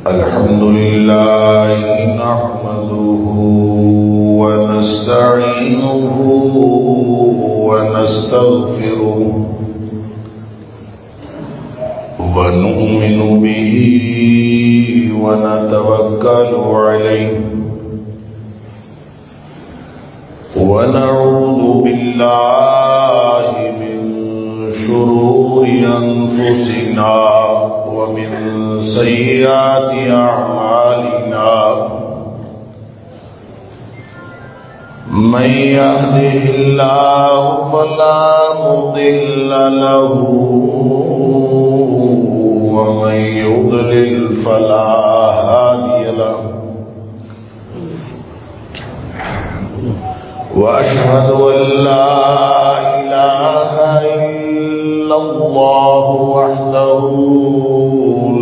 الحمد لله نحمده ونستعينه ونستغفره ونؤمن به ونتوكل عليه ونعوذ بالله من شرور أنفسنا ومن سيئات أعمالنا من يهده الله فلا مضل له ومن يضلل فلا هادي له وأشهد أن لا إله إلا الله وحده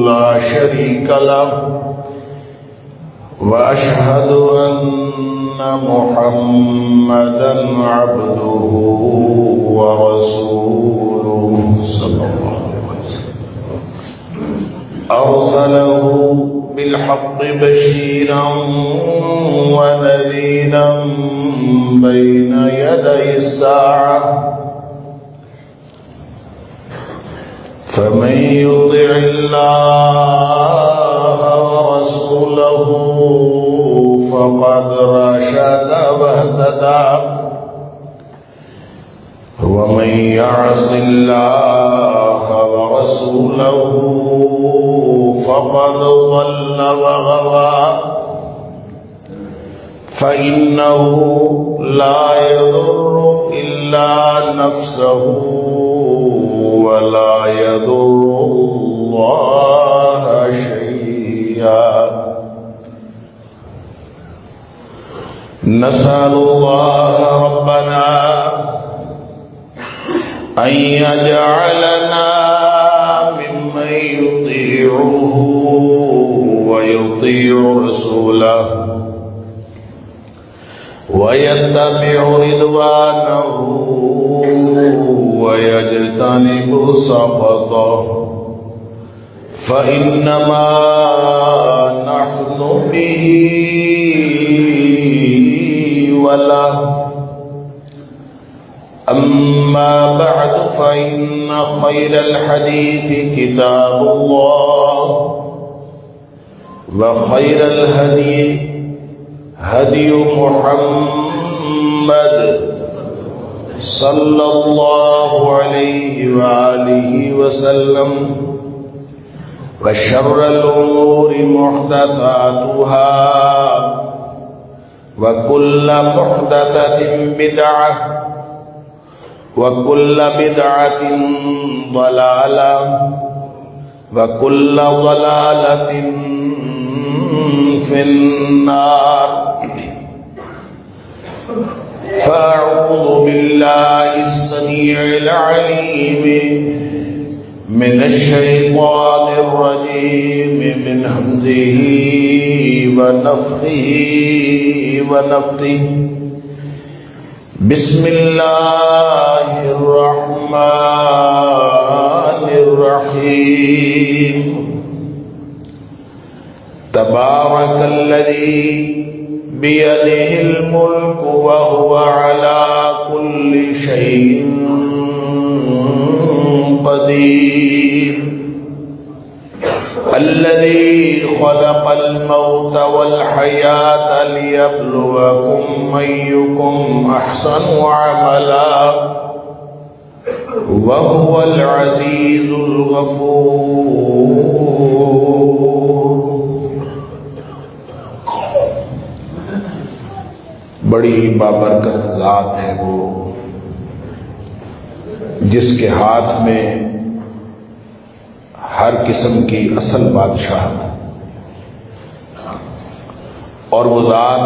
لا شريك له وأشهد أن محمدا عبده ورسوله صلى الله عليه وسلم أرسله بالحق بشيرا ونذيرا بين يدي الساعة فمن يطع الله ورسوله فقد رشد واهتدى ومن يعص الله ورسوله فقد ضل وغوى فإنه لا يضر إلا نفسه ولا يضر الله شيئا نسأل الله ربنا أن يجعلنا ممن يطيعه ويطيع رسوله ويتبع رضوانه ويجتنب سخطه فإنما نحن به وله أما بعد فإن خير الحديث كتاب الله وخير الهدي هدي محمد صلى الله عليه وآله وسلم وشر الأمور محدثاتها وكل محدثة بدعة وكل بدعة ضلالة وكل ضلالة في النار فأعوذ بالله السميع العليم من الشيطان الرجيم من همزه ونفخه ونفثه بسم الله الرحمن الرحيم تبارك الذي بيده الملك وهو على كل شيء قدير الذي خلق الموت والحياة ليبلوكم أيكم أحسن عملا وهو العزيز الغفور بڑی بابرکت ذات ہے وہ جس کے ہاتھ میں ہر قسم کی اصل بادشاہت اور وہ ذات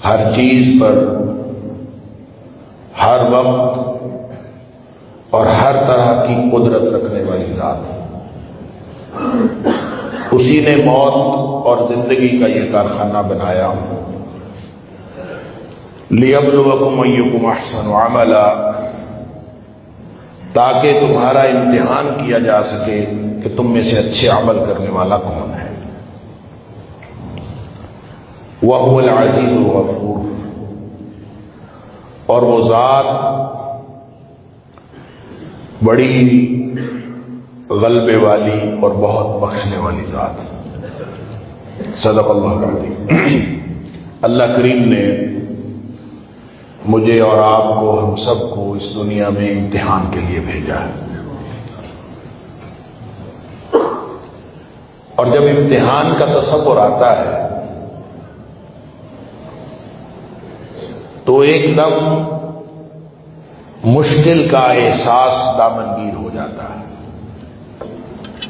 ہر چیز پر ہر وقت اور ہر طرح کی قدرت رکھنے والی ذات اسی نے موت اور زندگی کا یہ کارخانہ بنایا لِيَبْلُوَكُمْ أَيُّكُمْ أَحْسَنُ عَمَلًا تاکہ تمہارا امتحان کیا جا سکے کہ تم میں سے اچھے عمل کرنے والا کون ہے۔ وَهُوَ الْعَزِيزُ الْغَفُورُ، اور وہ ذات بڑی غلبے والی اور بہت بخشنے والی ذات۔ صدق اللہ العظیم۔ اللہ کریم نے مجھے اور آپ کو، ہم سب کو اس دنیا میں امتحان کے لیے بھیجا ہے، اور جب امتحان کا تصور آتا ہے تو ایک دم مشکل کا احساس دامنگیر ہو جاتا ہے۔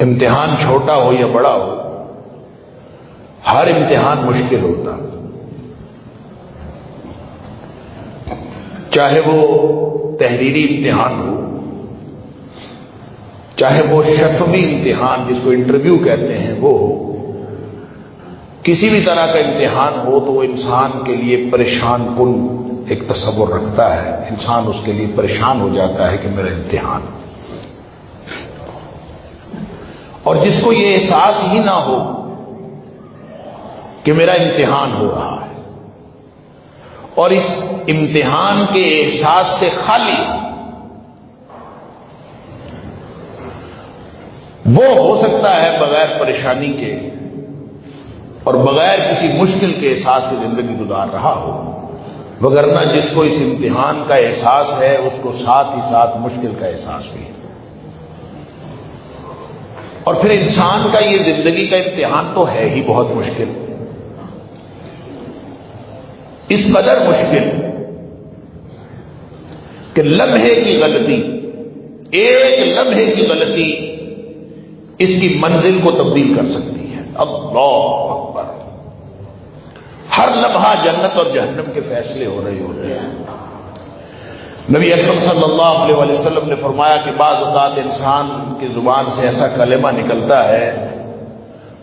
امتحان چھوٹا ہو یا بڑا ہو، ہر امتحان مشکل ہوتا، چاہے وہ تحریری امتحان ہو، چاہے وہ شفوی امتحان جس کو انٹرویو کہتے ہیں وہ ہو، کسی بھی طرح کا امتحان ہو تو وہ انسان کے لیے پریشان کن ایک تصور رکھتا ہے۔ انسان اس کے لیے پریشان ہو جاتا ہے کہ میرا امتحان، اور جس کو یہ احساس ہی نہ ہو کہ میرا امتحان ہو رہا ہے اور اس امتحان کے احساس سے خالی، وہ ہو سکتا ہے بغیر پریشانی کے اور بغیر کسی مشکل کے احساس کی زندگی گزار رہا ہو، وگرنہ جس کو اس امتحان کا احساس ہے اس کو ساتھ ہی ساتھ مشکل کا احساس بھی ہے۔ اور پھر انسان کا یہ زندگی کا امتحان تو ہے ہی بہت مشکل، اس قدر مشکل کہ لمحے کی غلطی، ایک لمحے کی غلطی اس کی منزل کو تبدیل کر سکتی ہے۔ اللہ اکبر، ہر لمحہ جنت اور جہنم کے فیصلے ہو رہے ہوتے ہیں۔ نبی اکرم صلی اللہ علیہ وسلم نے فرمایا کہ بعض اوقات انسان کی زبان سے ایسا کلمہ نکلتا ہے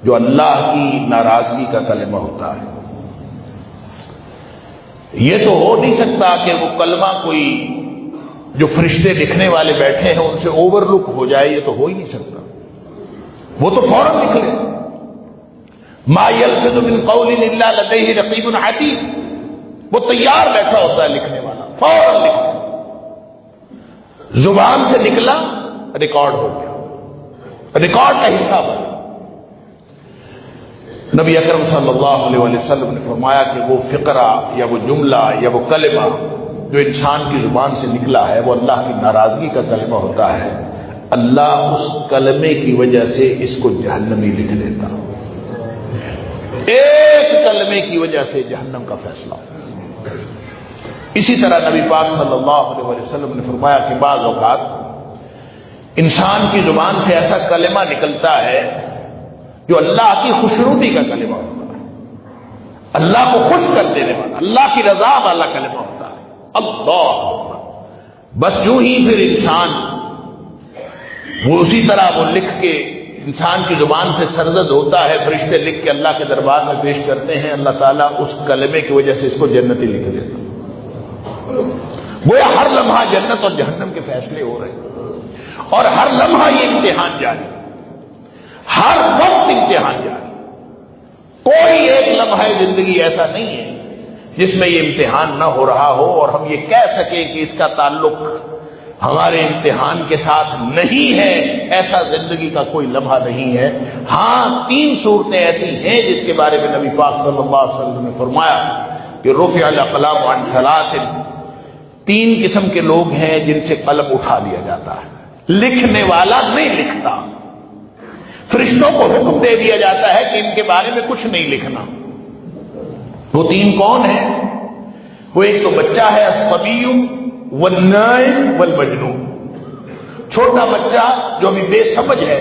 جو اللہ کی ناراضگی کا کلمہ ہوتا ہے۔ یہ تو ہو نہیں سکتا کہ وہ کلمہ کوئی جو فرشتے لکھنے والے بیٹھے ہیں ان سے اوور لک ہو جائے، یہ تو ہو ہی نہیں سکتا، وہ تو فوراً نکلے۔ ما یلفظ من قول الا لدیہ رقیب عتید، وہ تیار بیٹھا ہوتا ہے لکھنے والا، فوراً لکھتا، زبان سے نکلا ریکارڈ ہو گیا، ریکارڈ کا حصہ بنا۔ نبی اکرم صلی اللہ علیہ وسلم نے فرمایا کہ وہ فقرہ یا وہ جملہ یا وہ کلمہ جو انسان کی زبان سے نکلا ہے وہ اللہ کی ناراضگی کا کلمہ ہوتا ہے، اللہ اس کلمے کی وجہ سے اس کو جہنمی لکھ دیتا۔ ایک کلمے کی وجہ سے جہنم کا فیصلہ۔ اسی طرح نبی پاک صلی اللہ علیہ وسلم نے فرمایا کہ بعض اوقات انسان کی زبان سے ایسا کلمہ نکلتا ہے جو اللہ کی خوشنودی کا کلمہ ہوتا ہے، اللہ کو خوش کر دینے والا، اللہ کی رضا والا کلمہ ہوتا ہے۔ اللہ، بس یوں ہی پھر انسان وہ اسی طرح وہ لکھ کے انسان کی زبان سے سرزد ہوتا ہے، فرشتے لکھ کے اللہ کے دربار میں پیش کرتے ہیں، اللہ تعالیٰ اس کلمے کی وجہ سے اس کو جنتی لکھ دیتا۔ گویا ہر لمحہ جنت اور جہنم کے فیصلے ہو رہے ہیں، اور ہر لمحہ یہ امتحان جاری، ہر وقت امتحان جاری۔ کوئی ایک لمحہ زندگی ایسا نہیں ہے جس میں یہ امتحان نہ ہو رہا ہو اور ہم یہ کہہ سکیں کہ اس کا تعلق ہمارے امتحان کے ساتھ نہیں ہے، ایسا زندگی کا کوئی لمحہ نہیں ہے۔ ہاں، 3 صورتیں ایسی ہیں جس کے بارے میں نبی پاک صلی اللہ علیہ وسلم نے فرمایا کہ رفع الاقلام عن 3، 3 قسم کے لوگ ہیں جن سے قلم اٹھا لیا جاتا ہے، لکھنے والا نہیں لکھتا، فرشتوں کو حکم دے دیا جاتا ہے کہ ان کے بارے میں کچھ نہیں لکھنا۔ وہ 3 کون ہیں؟ وہ ایک تو بچہ ہے الصبی والنائم والمجنون، چھوٹا بچہ جو ابھی بے سمجھ ہے،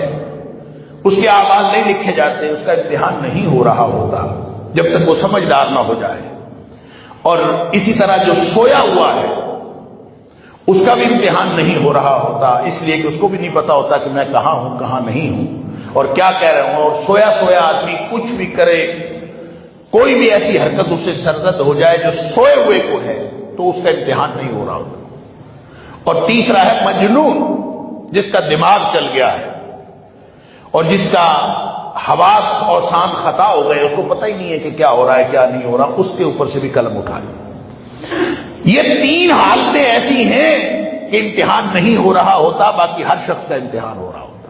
اس کے اعمال نہیں لکھے جاتے، اس کا امتحان نہیں ہو رہا ہوتا جب تک وہ سمجھدار نہ ہو جائے۔ اور اسی طرح جو سویا ہوا ہے اس کا بھی امتحان نہیں ہو رہا ہوتا، اس لیے کہ اس کو بھی نہیں پتا ہوتا کہ میں کہاں ہوں کہاں نہیں ہوں اور کیا کہہ رہا ہوں۔ اور سویا سویا آدمی کچھ بھی کرے، کوئی بھی ایسی حرکت اس سے سرزد ہو جائے جو سوئے ہوئے کو ہے تو اس کا امتحان نہیں ہو رہا ہوتا۔ اور تیسرا ہے مجنون، جس کا دماغ چل گیا ہے، اور جس کا حواس اور سان خطا ہو گئے، اس کو پتہ ہی نہیں ہے کہ کیا ہو رہا ہے کیا نہیں ہو رہا، اس کے اوپر سے بھی قلم اٹھا لیں۔ یہ تین حالتیں ایسی ہیں کہ امتحان نہیں ہو رہا ہوتا، باقی ہر شخص کا امتحان ہو رہا ہوتا۔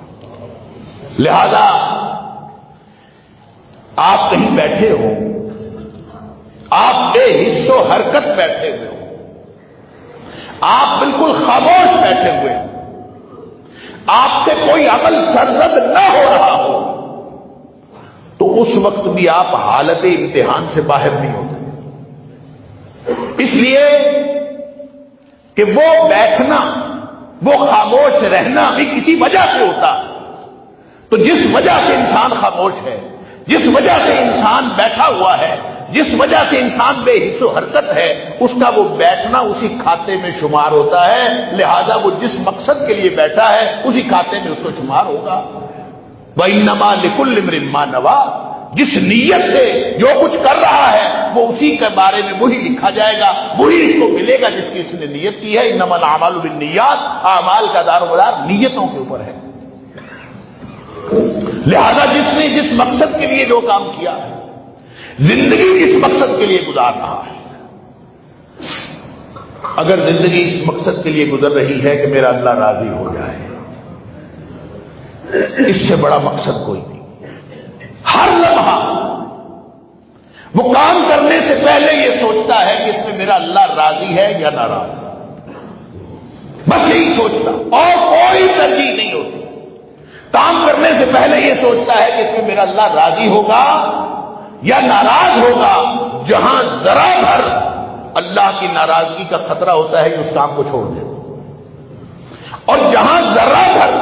لہذا آپ کہیں بیٹھے ہو، آپ بے حس و حرکت بیٹھے ہوئے ہو، آپ بالکل خاموش بیٹھے ہوئے ہو، آپ سے کوئی عمل سرزد نہ ہو رہا ہو، تو اس وقت بھی آپ حالت امتحان سے باہر نہیں ہوتے۔ اس لیے کہ وہ بیٹھنا، وہ خاموش رہنا بھی کسی وجہ سے ہوتا ہے۔ تو جس وجہ سے انسان خاموش ہے، جس وجہ سے انسان بیٹھا ہوا ہے، جس وجہ سے انسان بے حس و حرکت ہے، اس کا وہ بیٹھنا اسی کھاتے میں شمار ہوتا ہے۔ لہذا وہ جس مقصد کے لیے بیٹھا ہے اسی کھاتے میں اس کو شمار ہوگا۔ وَإِنَّمَا لِكُلِّ امْرِئٍ مَّا نَوَىٰ، جس نیت سے جو کچھ کر رہا ہے وہ اسی کے بارے میں وہی لکھا جائے گا، وہی اس کو ملے گا جس کی اس نے نیت کی ہے۔ انما الاعمال بالنیات، اعمال کا دار و مدار نیتوں کے اوپر ہے۔ لہذا جس نے جس مقصد کے لیے جو کام کیا ہے، زندگی جس مقصد کے لیے گزار رہا ہے، اگر زندگی اس مقصد کے لیے گزر رہی ہے کہ میرا اللہ راضی ہو جائے، اس سے بڑا مقصد کوئی نہیں۔ ہر لمحہ وہ کام کرنے سے پہلے یہ سوچتا ہے کہ اس میں میرا اللہ راضی ہے یا ناراض، بس یہی سوچتا، اور کوئی ترجیح نہیں ہوتی۔ کام کرنے سے پہلے یہ سوچتا ہے کہ اس میں میرا اللہ راضی ہوگا یا ناراض ہوگا۔ جہاں ذرا بھر اللہ کی ناراضگی کا خطرہ ہوتا ہے کہ اس کام کو چھوڑ دے، اور جہاں ذرا بھر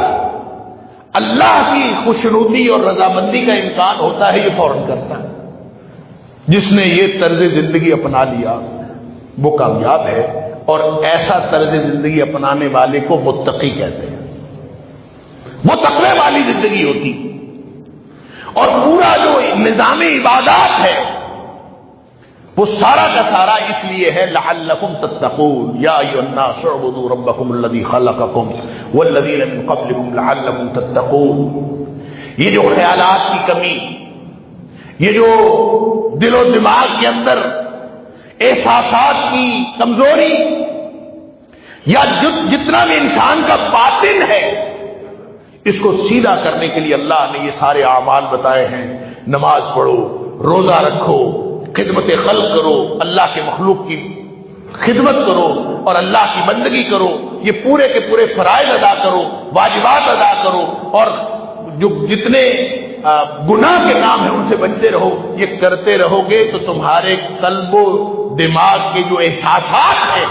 اللہ کی خوشنودی اور رضامندی کا امکان ہوتا ہے یہ فوراً کرتا ہے۔ جس نے یہ طرز زندگی اپنا لیا وہ کامیاب ہے، اور ایسا طرز زندگی اپنانے والے کو متقی کہتے ہیں۔ وہ تقوی والی زندگی ہوتی، اور پورا جو نظام عبادات ہے وہ سارا کا سارا اس لیے ہے لعلکم تتقون، یا ایھا الناس اعبدوا ربکم الذی خلقکم والذین من قبلکم لعلکم تتقون۔ یہ جو خیالات کی کمی، یہ جو دل و دماغ کے اندر احساسات کی کمزوری، یا جتنا بھی انسان کا باطن ہے، اس کو سیدھا کرنے کے لیے اللہ نے یہ سارے اعمال بتائے ہیں۔ نماز پڑھو، روزہ رکھو، خدمت خلق کرو، اللہ کے مخلوق کی خدمت کرو اور اللہ کی بندگی کرو، یہ پورے کے پورے فرائض ادا کرو، واجبات ادا کرو، اور جو جتنے گناہ کے کام ہیں ان سے بچتے رہو۔ یہ کرتے رہو گے تو تمہارے قلب و دماغ کے جو احساسات ہیں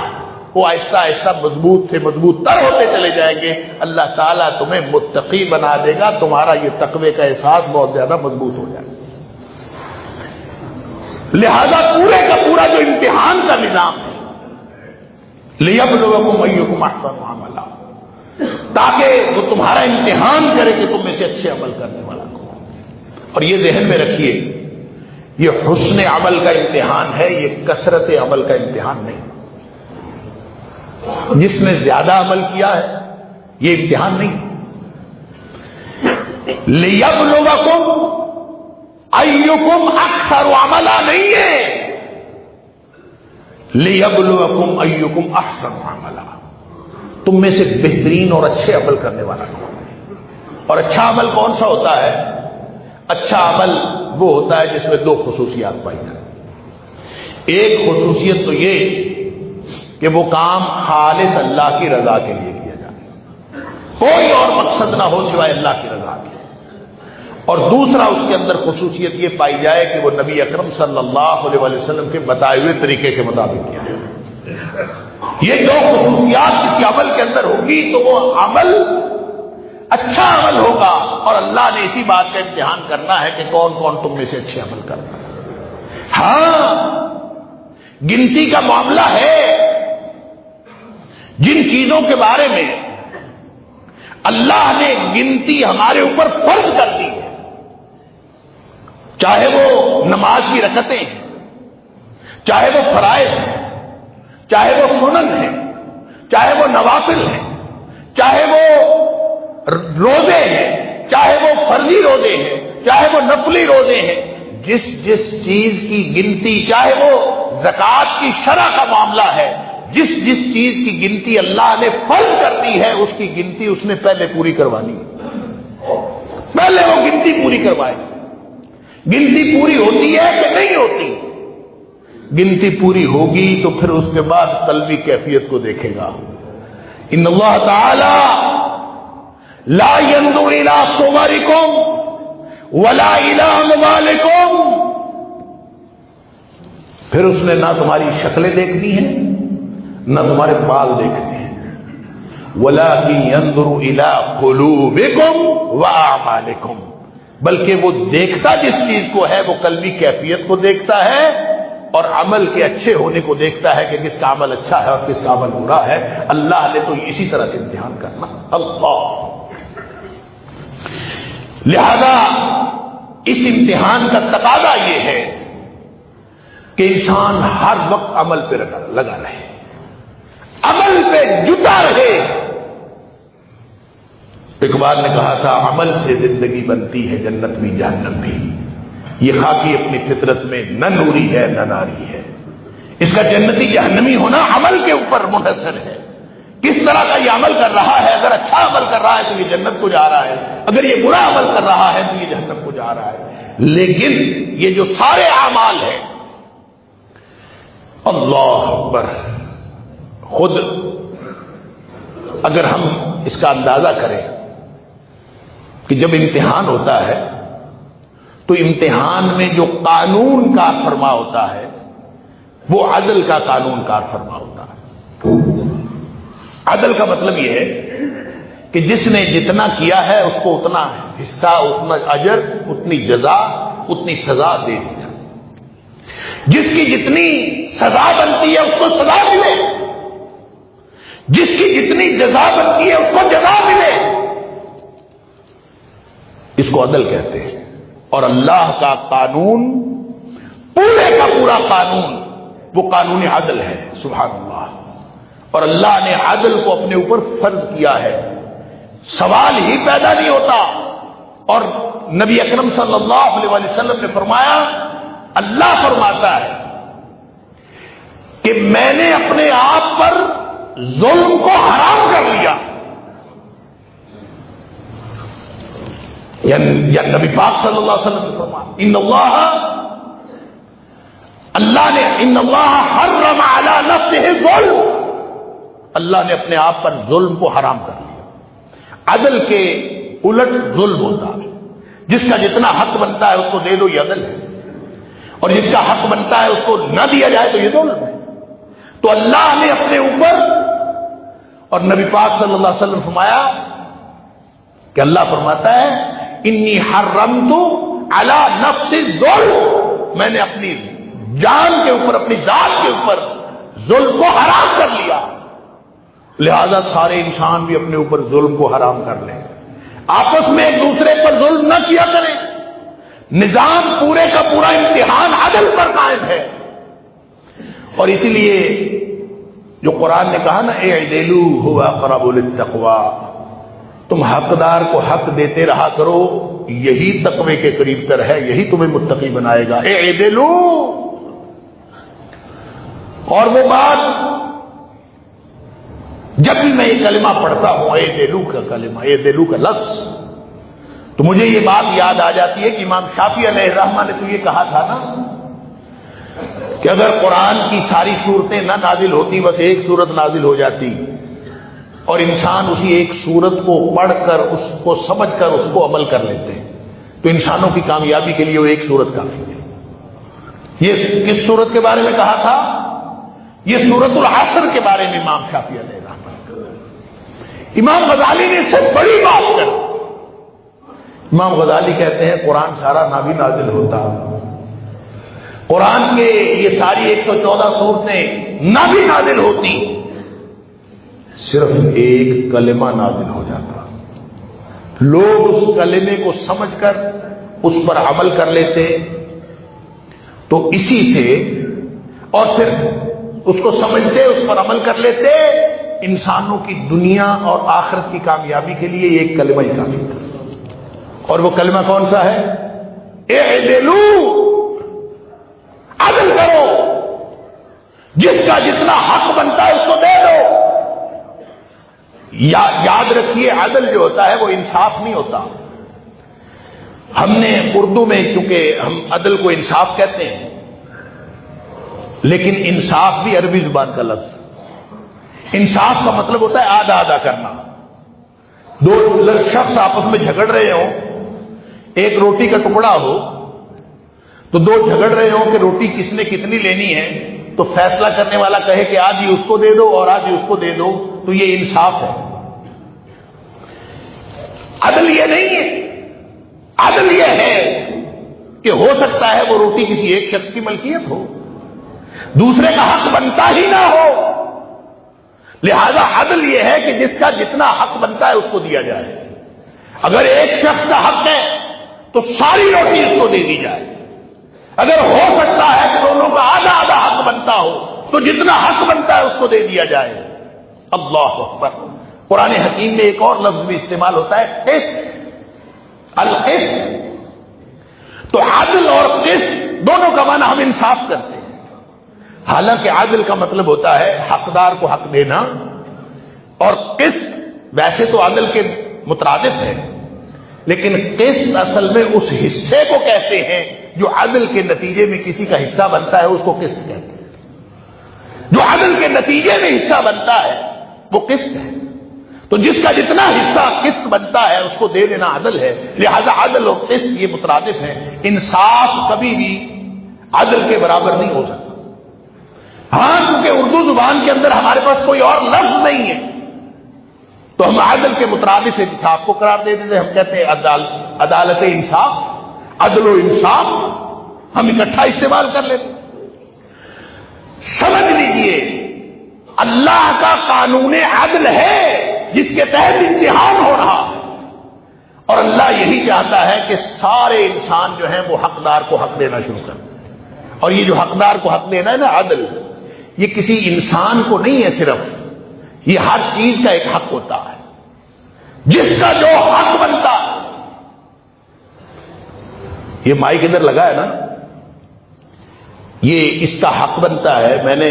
وہ آہستہ آہستہ مضبوط سے مضبوط تر ہوتے چلے جائیں گے۔ اللہ تعالیٰ تمہیں متقی بنا دے گا، تمہارا یہ تقوی کا احساس بہت زیادہ مضبوط ہو جائے گا۔ لہذا پورے کا پورا جو امتحان کا نظام ہے، لِيَبْلُوَكُمْ أَيُّكُمْ أَحْسَنُ عَمَلًا، تاکہ وہ تمہارا امتحان کرے کہ تم میں سے اچھے عمل کرنے والا کون۔ اور یہ ذہن میں رکھیے، یہ حسن عمل کا امتحان ہے، یہ کثرت عمل کا امتحان نہیں۔ جس نے زیادہ عمل کیا ہے یہ امتحان نہیں۔ لِيَبْلُوَكُمْ أَيُّكُمْ أَكْثَرُ عَمَلًا نہیں ہے، لِيَبْلُوَكُمْ أَيُّكُمْ أَحْسَنُ عَمَلًا، تم میں سے بہترین اور اچھے عمل کرنے والا کون ہے۔ اور اچھا عمل کون سا ہوتا ہے؟ اچھا عمل وہ ہوتا ہے جس میں دو خصوصیات پائی جاتی۔ ایک خصوصیت تو یہ کہ وہ کام خالص اللہ کی رضا کے لیے کیا جائے، کوئی اور مقصد نہ ہو سوائے اللہ کی رضا کے۔ اور دوسرا اس کے اندر خصوصیت یہ پائی جائے کہ وہ نبی اکرم صلی اللہ علیہ وسلم کے بتائے ہوئے طریقے کے مطابق کیا جائے۔ یہ دو خصوصیات کسی عمل کے اندر ہوگی تو وہ عمل اچھا عمل ہوگا، اور اللہ نے اسی بات کا امتحان کرنا ہے کہ کون کون تم میں سے اچھے عمل کرنا ہے۔ ہاں، گنتی کا معاملہ ہے۔ جن چیزوں کے بارے میں اللہ نے گنتی ہمارے اوپر فرض کر دی ہے، چاہے وہ نماز کی رکعتیں ہیں، چاہے وہ فرائض ہیں، چاہے وہ سنن ہیں، چاہے وہ نوافل ہیں، چاہے وہ روزے ہیں، چاہے وہ فرضی روزے ہیں، چاہے وہ نفلی روزے ہیں، جس جس چیز کی گنتی، چاہے وہ زکوٰۃ کی شرع کا معاملہ ہے، جس جس چیز کی گنتی اللہ نے فرض کر دی ہے، اس کی گنتی اس نے پہلے پوری کروانی ہے، پہلے وہ گنتی پوری کروائے۔ گنتی پوری ہوتی ہے کہ نہیں ہوتی؟ گنتی پوری ہوگی تو پھر اس کے بعد قلبی کیفیت کو دیکھے گا۔ ان اللہ تعالی لا ينظر الى صورکم ولا الى اموالکم، پھر اس نے نہ تمہاری شکلیں دیکھنی ہیں نہ تمہارے بال دیکھنے ہیں، ولکن ينظر الى قلوبکم واعمالکم، بلکہ وہ دیکھتا جس چیز کو ہے وہ قلبی کیفیت کو دیکھتا ہے اور عمل کے اچھے ہونے کو دیکھتا ہے کہ کس کا عمل اچھا ہے اور کس کا عمل برا ہے۔ اللہ نے تو اسی طرح سے امتحان کرنا۔ اللہ، لہذا اس امتحان کا تقاضا یہ ہے کہ انسان ہر وقت عمل پہ لگا رہے، عمل پہ جٹا رہے۔ اقبال نے کہا تھا عمل سے زندگی بنتی ہے جنت بھی جہنم بھی، یہ خاکی اپنی فطرت میں نہ نوری ہے نہ ناری ہے، اس کا جنتی جہنمی ہونا عمل کے اوپر منحصر ہے، کس طرح کا یہ عمل کر رہا ہے۔ اگر اچھا عمل کر رہا ہے تو یہ جنت کو جا رہا ہے، اگر یہ برا عمل کر رہا ہے تو یہ جہنم کو جا رہا ہے۔ لیکن یہ جو سارے اعمال ہیں، اللہ اکبر، خود اگر ہم اس کا اندازہ کریں کہ جب امتحان ہوتا ہے تو امتحان میں جو قانون کار فرما ہوتا ہے وہ عدل کا قانون کار فرما ہوتا ہے۔ عدل کا مطلب یہ ہے کہ جس نے جتنا کیا ہے اس کو اتنا حصہ، اتنا اجر، اتنی جزا، اتنی سزا دے دیا، جس کی جتنی سزا بنتی ہے اس کو سزا ملے، جس کی جتنی جزا بنتی ہے اس کو جزا ملے، اس کو عدل کہتے ہیں۔ اور اللہ کا قانون، پورے کا پورا قانون، وہ قانون عدل ہے، سبحان اللہ۔ اور اللہ نے عدل کو اپنے اوپر فرض کیا ہے، سوال ہی پیدا نہیں ہوتا۔ اور نبی اکرم صلی اللہ علیہ وسلم نے فرمایا، اللہ فرماتا ہے کہ میں نے اپنے آپ پر ظلم کو حرام کر لیا، یا نبی پاک صلی اللہ علیہ وسلم نے فرمایا ان اللہ حرم علی نفسہ الظلم، اللہ نے اپنے آپ پر ظلم کو حرام کر لیا۔ عدل کے الٹ ظلم ہوتا ہے، جس کا جتنا حق بنتا ہے اس کو دے دو، یہ عدل ہے، اور جس کا حق بنتا ہے اس کو نہ دیا جائے تو یہ ظلم ہے۔ تو اللہ نے اپنے اوپر، اور نبی پاک صلی اللہ علیہ وسلم فرمایا کہ اللہ فرماتا ہے انی حرمت علی نفس الظلم، میں نے اپنی جان کے اوپر، اپنی ذات کے اوپر ظلم کو حرام کر لیا، لہذا سارے انسان بھی اپنے اوپر ظلم کو حرام کر لیں، آپس میں ایک دوسرے پر ظلم نہ کیا کریں۔ نظام پورے کا پورا امتحان عدل پر قائم ہے، اور اسی لیے جو قرآن نے کہا نا اعدلوا هو اقرب للتقوی، تم حقدار کو حق دیتے رہا کرو، یہی تقوی کے قریب تر ہے، یہی تمہیں متقی بنائے گا۔ اعدلوا، اور وہ بات جب بھی میں یہ کلمہ پڑھتا ہوں، اعدلوا کا کلمہ، اعدلوا کا لفظ، تو مجھے یہ بات یاد آ جاتی ہے کہ امام شافعی علیہ الرحمہ نے تو یہ کہا تھا نا کہ اگر قرآن کی ساری صورتیں نہ نازل ہوتی، بس ایک صورت نازل ہو جاتی، اور انسان اسی ایک صورت کو پڑھ کر، اس کو سمجھ کر اس کو عمل کر لیتے ہیں، تو انسانوں کی کامیابی کے لیے وہ ایک صورت کافی ہے۔ یہ کس صورت کے بارے میں کہا تھا؟ یہ سورۃ العصر کے بارے میں امام شافعی علیہ الرحمہ۔ امام غزالی نے اس سے بڑی بات کر، امام غزالی کہتے ہیں قرآن سارا نہ بھی نازل ہوتا، قرآن کے یہ ساری 114 صورتیں نہ بھی نازل ہوتی، صرف ایک کلمہ نازل ہو جاتا، لوگ اس کلمے کو سمجھ کر اس پر عمل کر لیتے، تو اسی سے، اور پھر اس کو سمجھتے، اس پر عمل کر لیتے، انسانوں کی دنیا اور آخرت کی کامیابی کے لیے ایک کلمہ ہی کافی تھا۔ اور وہ کلمہ کون سا ہے؟ اعدلو، عدل کرو، جس کا جتنا حق بنتا ہے اس کو دے دو۔ یاد رکھیے عدل جو ہوتا ہے وہ انصاف نہیں ہوتا۔ ہم نے اردو میں چونکہ ہم عدل کو انصاف کہتے ہیں، لیکن انصاف بھی عربی زبان کا لفظ۔ انصاف کا مطلب ہوتا ہے آدھا آدھا کرنا۔ دو شخص آپس میں جھگڑ رہے ہوں، ایک روٹی کا ٹکڑا ہو، تو دو جھگڑ رہے ہوں کہ روٹی کس نے کتنی لینی ہے، تو فیصلہ کرنے والا کہے کہ آدھی اس کو دے دو اور آدھی اس کو دے دو، تو یہ انصاف ہے۔ عدل یہ نہیں ہے، عدل یہ ہے کہ ہو سکتا ہے وہ روٹی کسی ایک شخص کی ملکیت ہو، دوسرے کا حق بنتا ہی نہ ہو، لہذا عدل یہ ہے کہ جس کا جتنا حق بنتا ہے اس کو دیا جائے۔ اگر ایک شخص کا حق ہے تو ساری روٹی اس کو دے دی جائے۔ اگر ہو سکتا ہے کہ دونوں کا آدھا آدھا حق بنتا ہو تو جتنا حق بنتا ہے اس کو دے دیا جائے۔ اللہ اکبر۔ قرآن حکیم میں ایک اور لفظ بھی استعمال ہوتا ہے، قسط، القسط۔ تو عدل اور قسط دونوں کا معنی ہم انصاف کرتے ہیں۔ حالانکہ عدل کا مطلب ہوتا ہے حقدار کو حق دینا، اور قسط ویسے تو عدل کے مترادف ہے، لیکن قسط اصل میں اس حصے کو کہتے ہیں جو عدل کے نتیجے میں کسی کا حصہ بنتا ہے، اس کو قسط کہتے ہیں۔ جو عدل کے نتیجے میں حصہ بنتا ہے وہ قسط ہے۔ تو جس کا جتنا حصہ قسط بنتا ہے اس کو دے دینا عدل ہے، لہذا عدل اور قسط یہ مترادف ہیں۔ انصاف کبھی بھی عدل کے برابر نہیں ہو سکتا۔ ہاں کیونکہ اردو زبان کے اندر ہمارے پاس کوئی اور لفظ نہیں ہے تو ہم عدل کے مترادف انصاف کو قرار دے دیتے ہیں۔ ہم کہتے ہیں عدالت انصاف، عدل و انصاف، ہم اکٹھا استعمال کر لیتے۔ سمجھ لیجئے اللہ کا قانون عدل ہے جس کے تحت امتحان ہو رہا ہے، اور اللہ یہی چاہتا ہے کہ سارے انسان جو ہیں وہ حقدار کو حق دینا شروع کر دیں۔ اور یہ جو حقدار کو حق دینا ہے نا عدل، یہ کسی انسان کو نہیں ہے صرف، یہ ہر چیز کا ایک حق ہوتا ہے۔ جس کا جو حق بنتا ہے، یہ مائک ادھر لگا ہے نا، یہ اس کا حق بنتا ہے۔ میں نے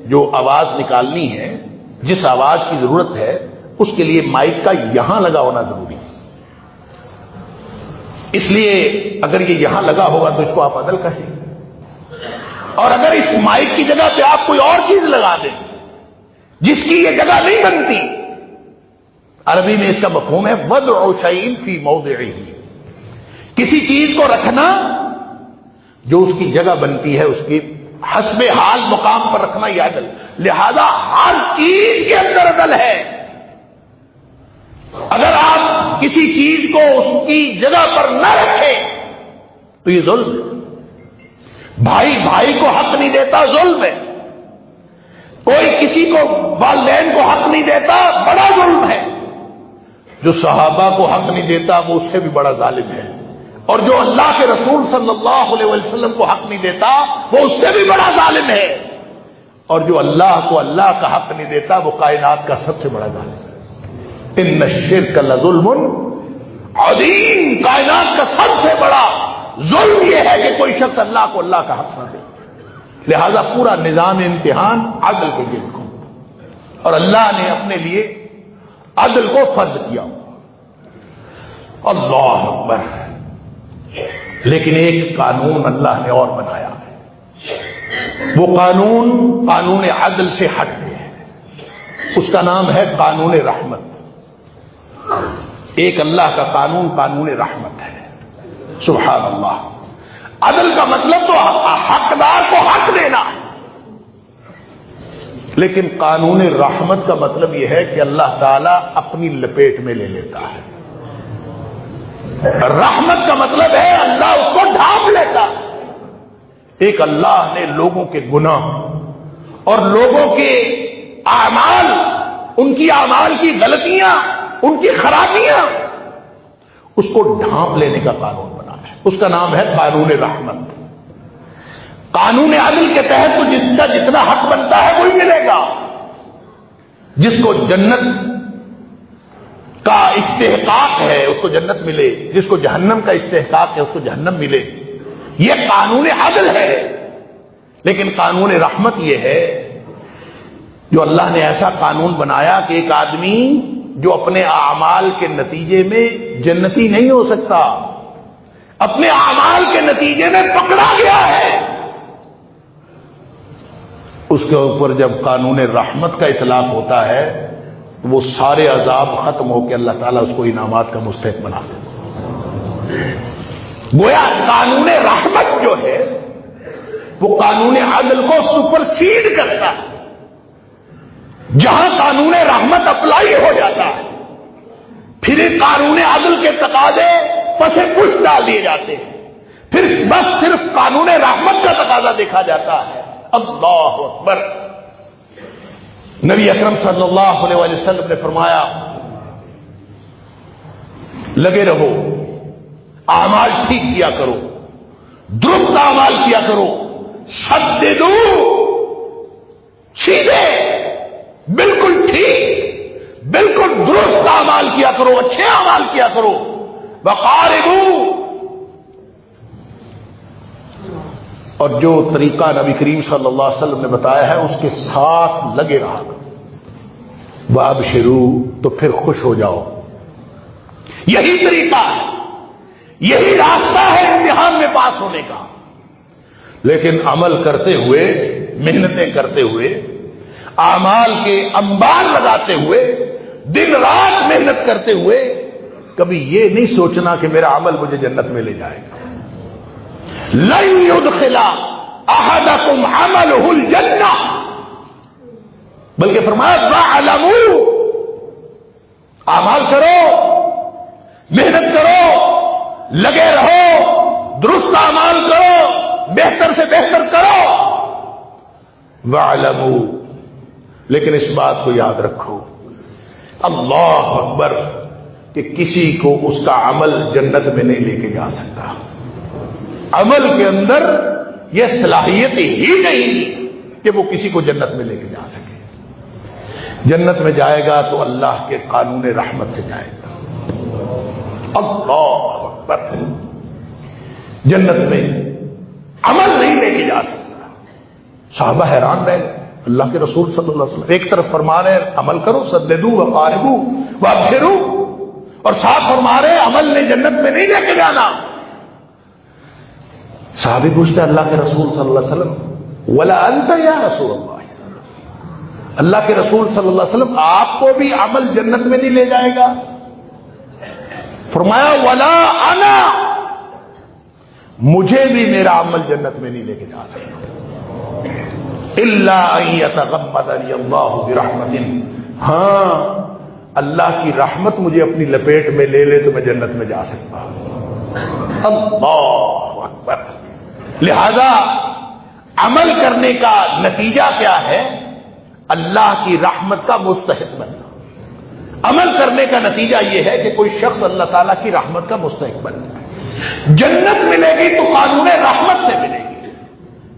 جو آواز نکالنی ہے، جس آواز کی ضرورت ہے، اس کے لیے مائک کا یہاں لگا ہونا ضروری ہے۔ اس لیے اگر یہ یہاں لگا ہوگا تو اس کو آپ عدل کہیں، اور اگر اس مائک کی جگہ پہ آپ کوئی اور چیز لگا دیں جس کی یہ جگہ نہیں بنتی، عربی میں اس کا مفہوم ہے وضع شیء فی موضعہ، کسی چیز کو رکھنا جو اس کی جگہ بنتی ہے، اس کی حسب حال مقام پر رکھنا، یہ عدل۔ لہذا ہر چیز کے اندر عدل ہے۔ اگر آپ کسی چیز کو اس کی جگہ پر نہ رکھیں تو یہ ظلم ہے۔ بھائی بھائی کو حق نہیں دیتا، ظلم ہے۔ کوئی کسی کو والدین کو حق نہیں دیتا، بڑا ظلم ہے۔ جو صحابہ کو حق نہیں دیتا وہ اس سے بھی بڑا ظالم ہے، اور جو اللہ کے رسول صلی اللہ علیہ وسلم کو حق نہیں دیتا وہ اس سے بھی بڑا ظالم ہے، اور جو اللہ کو اللہ کا حق نہیں دیتا وہ کائنات کا سب سے بڑا ظالم ہے۔ ان الشرک لظلم عظیم، کائنات کا سب سے بڑا ظلم یہ ہے کہ کوئی شخص اللہ کو اللہ کا حق نہ دے۔ لہذا پورا نظام امتحان عدل کے گرد کو، اور اللہ نے اپنے لیے عدل کو فرض کیا۔ اللہ اکبر۔ لیکن ایک قانون اللہ نے اور بنایا ہے، وہ قانون عدل سے ہٹ گئے ہے، اس کا نام ہے قانون رحمت۔ ایک اللہ کا قانون رحمت ہے، سبحان اللہ۔ عدل کا مطلب تو حقدار کو حق دینا ہے، لیکن قانون رحمت کا مطلب یہ ہے کہ اللہ تعالیٰ اپنی لپیٹ میں لے لیتا ہے۔ رحمت کا مطلب ہے اللہ اس کو ڈھانپ لیتا ہے۔ ایک اللہ نے لوگوں کے گناہ اور لوگوں کے اعمال، ان کی اعمال کی غلطیاں، ان کی خرابیاں، اس کو ڈھانپ لینے کا قانون بنا ہے، اس کا نام ہے قانون رحمت۔ قانون عدل کے تحت تو جس کا جتنا حق بنتا ہے وہی ملے گا۔ جس کو جنت کا استحقاق ہے اس کو جنت ملے، جس کو جہنم کا استحقاق ہے اس کو جہنم ملے، یہ قانون عدل ہے۔ لیکن قانون رحمت یہ ہے جو اللہ نے ایسا قانون بنایا کہ ایک آدمی جو اپنے اعمال کے نتیجے میں جنتی نہیں ہو سکتا، اپنے اعمال کے نتیجے میں پکڑا گیا ہے، اس کے اوپر جب قانون رحمت کا اطلاق ہوتا ہے تو وہ سارے عذاب ختم ہو کے اللہ تعالیٰ اس کو انعامات کا مستحق بنا دیتا۔ گویا قانون رحمت جو ہے وہ قانون عدل کو سپرسیڈ کرتا ہے۔ جہاں قانون رحمت اپلائی ہو جاتا ہے پھر قانون عدل کے تقاضے پسے پش ڈال دیے جاتے ہیں، پھر بس صرف قانون رحمت کا تقاضا دیکھا جاتا ہے۔ اللہ اکبر۔ نبی اکرم صلی اللہ علیہ وسلم نے فرمایا لگے رہو، اعمال ٹھیک کیا کرو، درست اعمال کیا کرو، سددو، سیدھے، بالکل ٹھیک، بالکل درست اعمال کیا کرو، اچھے اعمال کیا کرو، وقاربو، اور جو طریقہ نبی کریم صلی اللہ علیہ وسلم نے بتایا ہے اس کے ساتھ لگے رہا، وابشروا، تو پھر خوش ہو جاؤ۔ یہی طریقہ ہے، یہی راستہ ہے امتحان میں پاس ہونے کا۔ لیکن عمل کرتے ہوئے، محنتیں کرتے ہوئے، اعمال کے انبار لگاتے ہوئے، دن رات محنت کرتے ہوئے، کبھی یہ نہیں سوچنا کہ میرا عمل مجھے جنت میں لے جائے گا۔ لن يدخل احدكم عمله الجنہ، بلکہ فرمایا وَاعْلَمُوا، اعمال کرو، محنت کرو، لگے رہو، درست اعمال کرو، بہتر سے بہتر کرو، وَاعْلَمُوا، لیکن اس بات کو یاد رکھو، اللہ اکبر، کہ کسی کو اس کا عمل جنت میں نہیں لے کے جا سکتا۔ عمل کے اندر یہ صلاحیت ہی نہیں کہ وہ کسی کو جنت میں لے کے جا سکے۔ جنت میں جائے گا تو اللہ کے قانون رحمت سے جائے گا۔ اللہ اکبر۔ جنت میں عمل نہیں لے کے جا سکتا۔ صحابہ حیران رہے، اللہ کے رسول صلی اللہ علیہ وسلم ایک طرف فرما رہے عمل کرو، سددو وقاربو وابشروا، اور ساتھ فرما رہے عمل نے جنت میں نہیں لے کے جانا۔ صحابی پوچھتے اللہ کے رسول صلی اللہ علیہ وسلم ولا انت یا رسول اللہ، اللہ کے رسول صلی اللہ علیہ وسلم آپ کو بھی عمل جنت میں نہیں لے جائے گا؟ فرمایا ولا انا، مجھے بھی میرا عمل جنت میں نہیں لے کے جا سکتا، الا ان یتغمدنی اللہ برحمت، ہاں اللہ کی رحمت مجھے اپنی لپیٹ میں لے لے تو میں جنت میں جا سکتا ہوں۔ اللہ اکبر۔ لہذا عمل کرنے کا نتیجہ کیا ہے؟ اللہ کی رحمت کا مستحق بننا۔ عمل کرنے کا نتیجہ یہ ہے کہ کوئی شخص اللہ تعالیٰ کی رحمت کا مستحق بننا۔ جنت ملے گی تو قانون رحمت سے ملے گی۔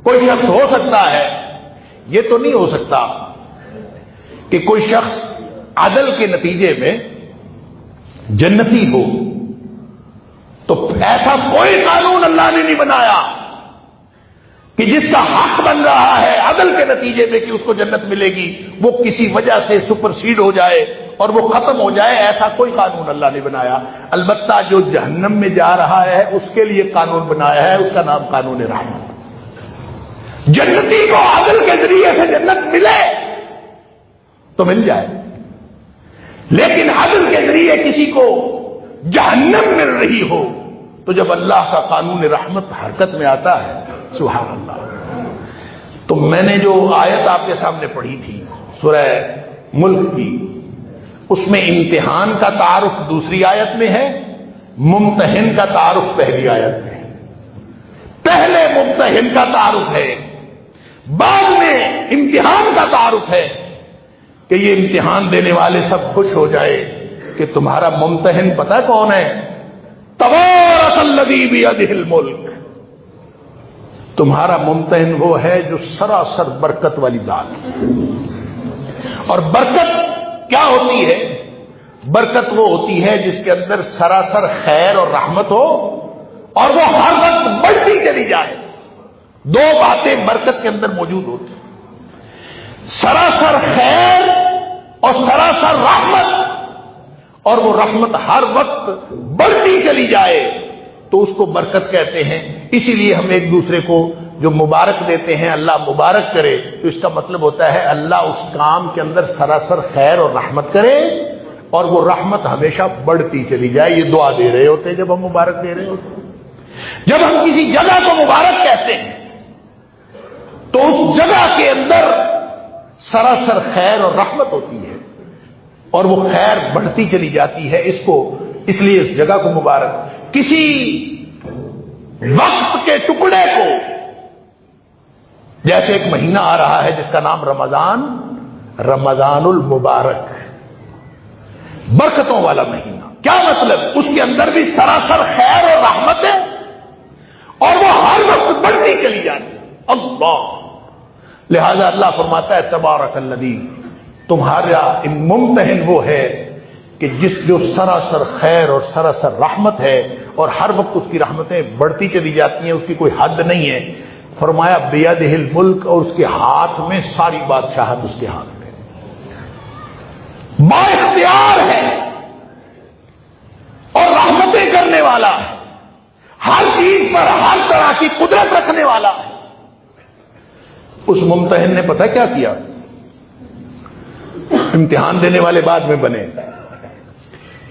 کوئی شخص ہو سکتا ہے، یہ تو نہیں ہو سکتا کہ کوئی شخص عدل کے نتیجے میں جنتی ہو، تو ایسا کوئی قانون اللہ نے نہیں بنایا کہ جس کا حق بن رہا ہے عدل کے نتیجے میں کہ اس کو جنت ملے گی، وہ کسی وجہ سے سپرسیڈ ہو جائے اور وہ ختم ہو جائے، ایسا کوئی قانون اللہ نے بنایا۔ البتہ جو جہنم میں جا رہا ہے اس کے لیے قانون بنایا ہے، اس کا نام قانون رحمت۔ جنتی کو عدل کے ذریعے سے جنت ملے تو مل جائے، لیکن عدل کے ذریعے کسی کو جہنم مل رہی ہو تو جب اللہ کا قانون رحمت حرکت میں آتا ہے، سبحان اللہ۔ تو میں نے جو آیت آپ کے سامنے پڑھی تھی سورہ ملک کی، اس میں امتحان کا تعارف دوسری آیت میں ہے، ممتحن کا تعارف پہلی آیت میں ہے۔ پہلے ممتحن کا تعارف ہے، بعد میں امتحان کا تعارف ہے کہ یہ امتحان دینے والے سب خوش ہو جائے کہ تمہارا ممتحن پتہ کون ہے؟ تبارک الذی بیدہ الملک، تمہارا ممتحن وہ ہے جو سراسر برکت والی ذات ہے۔ اور برکت کیا ہوتی ہے؟ برکت وہ ہوتی ہے جس کے اندر سراسر خیر اور رحمت ہو اور وہ ہر وقت بڑھتی چلی جائے. دو باتیں برکت کے اندر موجود ہوتی ہیں، سراسر خیر اور سراسر رحمت، اور وہ رحمت ہر وقت بڑھتی چلی جائے تو اس کو برکت کہتے ہیں. اسی لیے ہم ایک دوسرے کو جو مبارک دیتے ہیں اللہ مبارک کرے، تو اس کا مطلب ہوتا ہے اللہ اس کام کے اندر سراسر خیر اور رحمت کرے اور وہ رحمت ہمیشہ بڑھتی چلی جائے. یہ دعا دے رہے ہوتے ہیں جب ہم مبارک دے رہے ہوتے ہیں. جب ہم کسی جگہ کو مبارک کہتے ہیں تو اس جگہ کے اندر سراسر خیر اور رحمت ہوتی ہے اور وہ خیر بڑھتی چلی جاتی ہے. اس لیے اس جگہ کو مبارک. کسی وقت کے ٹکڑے کو، جیسے ایک مہینہ آ رہا ہے جس کا نام رمضان المبارک، برکتوں والا مہینہ. کیا مطلب؟ اس کے اندر بھی سراسر خیر اور رحمت ہے اور وہ ہر وقت بڑھتی چلی جاتی ہے. اللہ، لہذا اللہ فرماتا ہے تبارک الذی، تمہارا ممتحن وہ ہے کہ جو سراسر خیر اور سراسر رحمت ہے اور ہر وقت اس کی رحمتیں بڑھتی چلی جاتی ہیں، اس کی کوئی حد نہیں ہے. فرمایا بیدہ الملک، اور اس کے ہاتھ میں ساری بادشاہت اس کے ہاتھ میں، با اختیار ہے اور رحمتیں کرنے والا ہے، ہر چیز پر ہر طرح کی قدرت رکھنے والا ہے. اس ممتحن نے پتہ کیا کیا؟ امتحان دینے والے بعد میں بنے،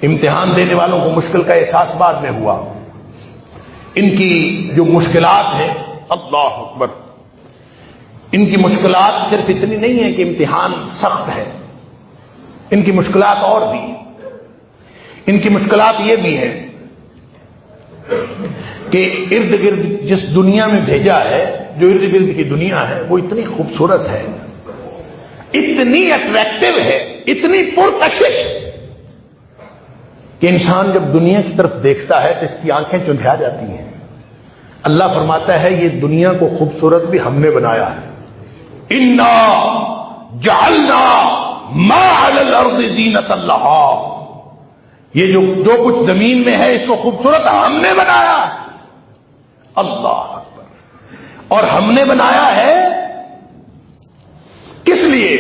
امتحان دینے والوں کو مشکل کا احساس بعد میں ہوا. ان کی جو مشکلات ہیں، اللہ اکبر، ان کی مشکلات صرف اتنی نہیں ہے کہ امتحان سخت ہے، ان کی مشکلات اور بھی. ان کی مشکلات یہ بھی ہے کہ ارد گرد جس دنیا میں بھیجا ہے، جو ارد گرد کی دنیا ہے، وہ اتنی خوبصورت ہے، اتنی اٹریکٹیو ہے، اتنی پرکشش کہ انسان جب دنیا کی طرف دیکھتا ہے تو اس کی آنکھیں چندھیا جاتی ہیں. اللہ فرماتا ہے یہ دنیا کو خوبصورت بھی ہم نے بنایا ہے. انا جعلنا ما علی الارض زینۃ لہا، یہ جو کچھ زمین میں ہے اس کو خوبصورت ہم نے بنایا ہے. اللہ اکبر. اور ہم نے بنایا ہے کس لیے؟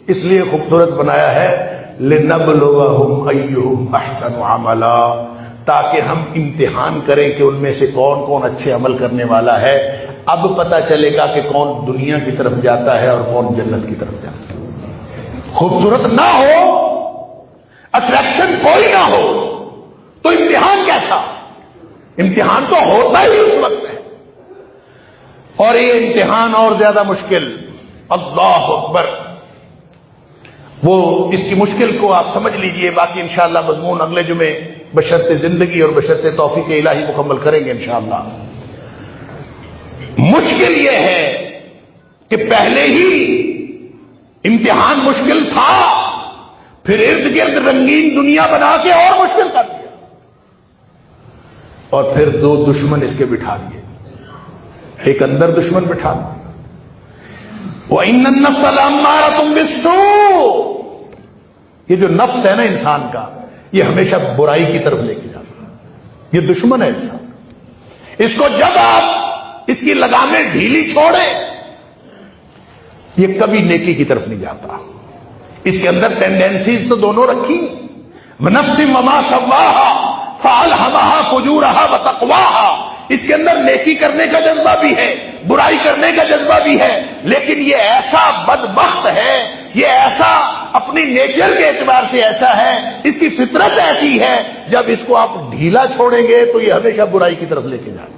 اس لیے خوبصورت بنایا ہے لنبلوہم ایہم احسن عملا، تاکہ ہم امتحان کریں کہ ان میں سے کون کون اچھے عمل کرنے والا ہے. اب پتہ چلے گا کہ کون دنیا کی طرف جاتا ہے اور کون جنت کی طرف جاتا ہے. خوبصورت نہ ہو، اٹریکشن کوئی نہ ہو تو امتحان کیسا؟ امتحان تو ہوتا ہی اس وقت ہے، اور یہ امتحان اور زیادہ مشکل. اللہ اکبر. وہ اس کی مشکل کو آپ سمجھ لیجئے، باقی انشاءاللہ مضمون اگلے جمعے بشرط زندگی اور بشرط توفیق الہی مکمل کریں گے انشاءاللہ. مشکل یہ ہے کہ پہلے ہی امتحان مشکل تھا، پھر ارد گرد رنگین دنیا بنا کے اور مشکل کر دیا، اور پھر دو دشمن اس کے بٹھا دیے. ایک اندر دشمن بٹھا دیا، وَإِنَّ النَّفْسَ لَأَمَّارَةٌ بِالسُّوءِ، یہ جو نفس ہے نا انسان کا، یہ ہمیشہ برائی کی طرف لے کے جاتا ہے. یہ دشمن ہے انسان. اس کو جب آپ اس کی لگامیں ڈھیلی چھوڑیں، یہ کبھی نیکی کی طرف نہیں جاتا. اس کے اندر ٹینڈنسیز تو دونوں رکھی، نفس وما سواہا فالہمہا فجورہا وتقواہا. اس کے اندر نیکی کرنے کا جذبہ بھی ہے، برائی کرنے کا جذبہ بھی ہے، لیکن یہ ایسا بدبخت ہے، یہ ایسا اپنی نیچر کے اعتبار سے ایسا ہے، اس کی فطرت ایسی ہے، جب اس کو آپ ڈھیلا چھوڑیں گے تو یہ ہمیشہ برائی کی طرف لے کے جائے.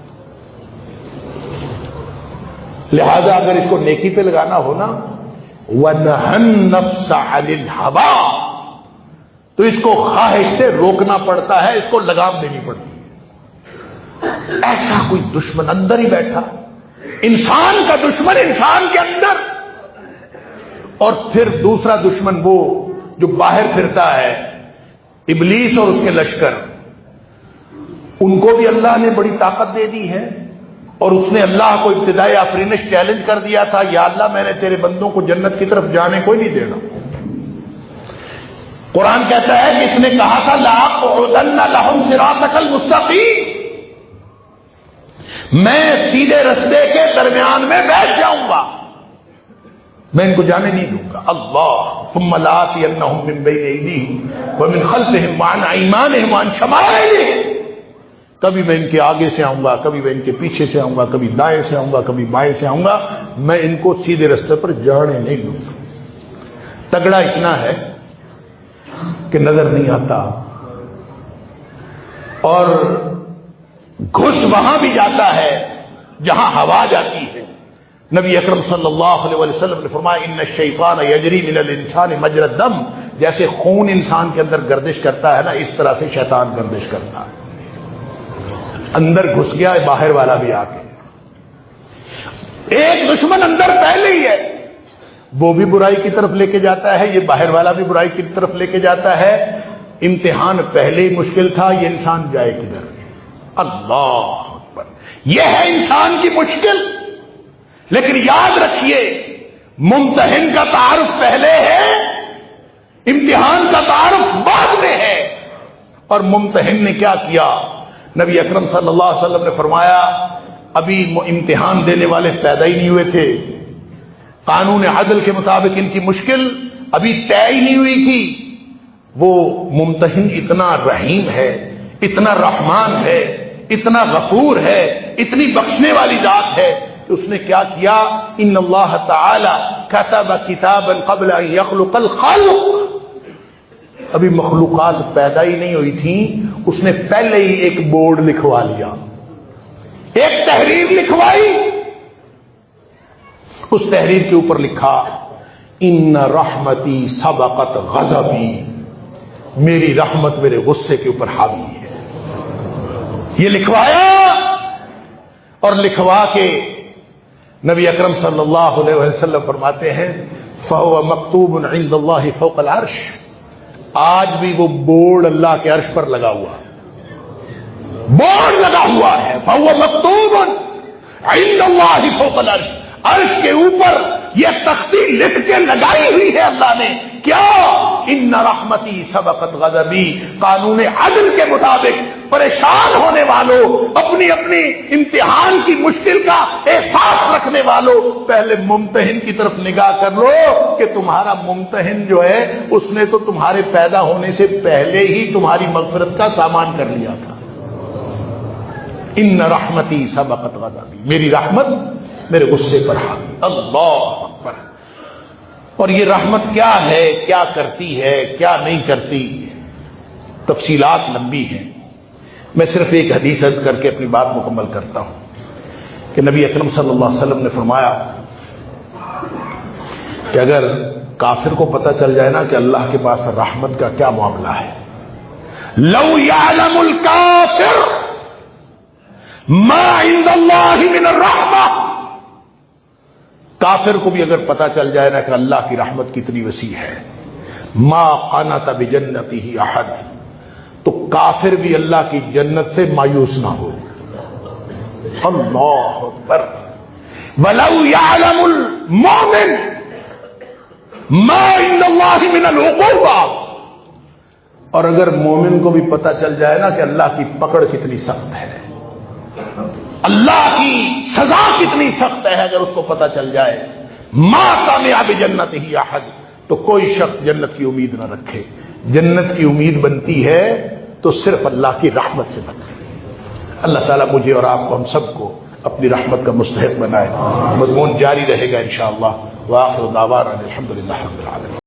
لہذا اگر اس کو نیکی پہ لگانا ہو نا، وَنَهَى النَّفْسَ عَنِ الْهَوَىٰ، تو اس کو خواہش سے روکنا پڑتا ہے، اس کو لگام دینی پڑتی ہے. ایسا کوئی دشمن اندر ہی بیٹھا، انسان کا دشمن انسان کے اندر، اور پھر دوسرا دشمن وہ جو باہر پھرتا ہے، ابلیس اور اس کے لشکر. ان کو بھی اللہ نے بڑی طاقت دے دی ہے، اور اس نے اللہ کو ابتدائی آفرینش چیلنج کر دیا تھا، یا اللہ میں نے تیرے بندوں کو جنت کی طرف جانے کو ہی نہیں دینا. قرآن کہتا ہے کہ اس نے کہا تھا لَأَقْعُدَنَّ لَهُمْ صِرَاطَكَ الْمُسْتَقِيمَ، میں سیدھے رستے کے درمیان میں بیٹھ جاؤں گا، میں ان کو جانے نہیں دوں گا۔ اللہ ثم لآتینہم من بین ایدیہم ومن خلفہم وعن ایمانہم وعن شمائلہم، کبھی میں ان کے آگے سے آؤں گا، کبھی میں ان کے پیچھے سے آؤں گا، کبھی دائیں سے آؤں گا، کبھی بائیں سے آؤں گا، میں ان کو سیدھے رستے پر جانے نہیں دوں گا۔ تگڑا اتنا ہے کہ نظر نہیں آتا، اور گھس وہاں بھی جاتا ہے جہاں ہوا جاتی ہے۔ نبی اکرم صلی اللہ علیہ وسلم نے فرمایا ان الشیطان یجری من الانسان مجری الدم، جیسے خون انسان کے اندر گردش کرتا ہے نا، اس طرح سے شیطان گردش کرتا ہے۔ اندر گھس گیا ہے، باہر والا بھی آ کے، ایک دشمن اندر پہلے ہی ہے، وہ بھی برائی کی طرف لے کے جاتا ہے، یہ باہر والا بھی برائی کی طرف لے کے جاتا ہے۔ امتحان پہلے ہی مشکل تھا، یہ انسان جائے کدھر؟ اللہ اکبر، یہ ہے انسان کی مشکل۔ لیکن یاد رکھیے، ممتحن کا تعارف پہلے ہے، امتحان کا تعارف بعد میں ہے۔ اور ممتحن نے کیا کیا؟ نبی اکرم صلی اللہ علیہ وسلم نے فرمایا ابھی امتحان دینے والے پیدا ہی نہیں ہوئے تھے، قانون عدل کے مطابق ان کی مشکل ابھی طے ہی نہیں ہوئی تھی۔ وہ ممتحن اتنا رحیم ہے، اتنا رحمان ہے، اتنا غفور ہے، اتنی بخشنے والی ذات ہے کہ اس نے کیا کیا؟ ان اللہ تعالی کتب کتابا قبل ان یخلق الخلق، ابھی مخلوقات پیدا ہی نہیں ہوئی تھیں، اس نے پہلے ہی ایک بورڈ لکھوا لیا، ایک تحریر لکھوائی۔ اس تحریر کے اوپر لکھا ان رحمتی سبقت غضبی، میری رحمت میرے غصے کے اوپر حاوی ہے۔ یہ لکھوایا، اور لکھوا کے نبی اکرم صلی اللہ علیہ وسلم فرماتے ہیں فَهُوَ مَكْتُوبٌ عِندَ اللَّهِ فَوْقَ الْعَرْشِ، آج بھی وہ بورڈ اللہ کے عرش پر لگا ہوا ہے، بورڈ لگا ہوا ہے فَهُوَ مَكْتُوبٌ عِندَ اللَّهِ فَوْقَ الْعَرْشِ، عرش کے اوپر یہ تختی لکھ کے لگائی ہوئی ہے اللہ نے، کیا؟ ان رحمتی سبقت غضبی، قانون عدل کے مطابق پریشان ہونے والوں، اپنی اپنی امتحان کی مشکل کا احساس رکھنے والوں، پہلے ممتحن کی طرف نگاہ کر لو کہ تمہارا ممتحن جو ہے اس نے تو تمہارے پیدا ہونے سے پہلے ہی تمہاری مغفرت کا سامان کر لیا تھا۔ ان رحمتی سبقت غضبی، میری رحمت میرے غصے پر حاوی۔ اللہ اکبر۔ اور یہ رحمت کیا ہے، کیا کرتی ہے، کیا نہیں کرتی، تفصیلات لمبی ہیں، میں صرف ایک حدیث عرض کر کے اپنی بات مکمل کرتا ہوں کہ نبی اکرم صلی اللہ علیہ وسلم نے فرمایا کہ اگر کافر کو پتہ چل جائے نا کہ اللہ کے پاس رحمت کا کیا معاملہ ہے، لو یعلم الکافر ما عند اللہ من الرحمہ، کافر کو بھی اگر پتہ چل جائے نا کہ اللہ کی رحمت کتنی وسیع ہے، ما قنط بجنتہ احد، تو کافر بھی اللہ کی جنت سے مایوس نہ ہو۔ اللہ اکبر۔ ولو یعلم المؤمن ما عند اللہ من العقوبہ، اور اگر مومن کو بھی پتہ چل جائے نا کہ اللہ کی پکڑ کتنی سخت ہے، اللہ کی سزا کتنی سخت ہے، اگر اس کو پتہ چل جائے، ما سمع بجنتہ احد، تو کوئی شخص جنت کی امید نہ رکھے۔ جنت کی امید بنتی ہے تو صرف اللہ کی رحمت سے بنتی ہے۔ اللہ تعالیٰ مجھے اور آپ کو، ہم سب کو اپنی رحمت کا مستحق بنائے۔ مضمون جاری رہے گا انشاءاللہ۔ وآخر دعوانا الحمدللہ رب العالمین۔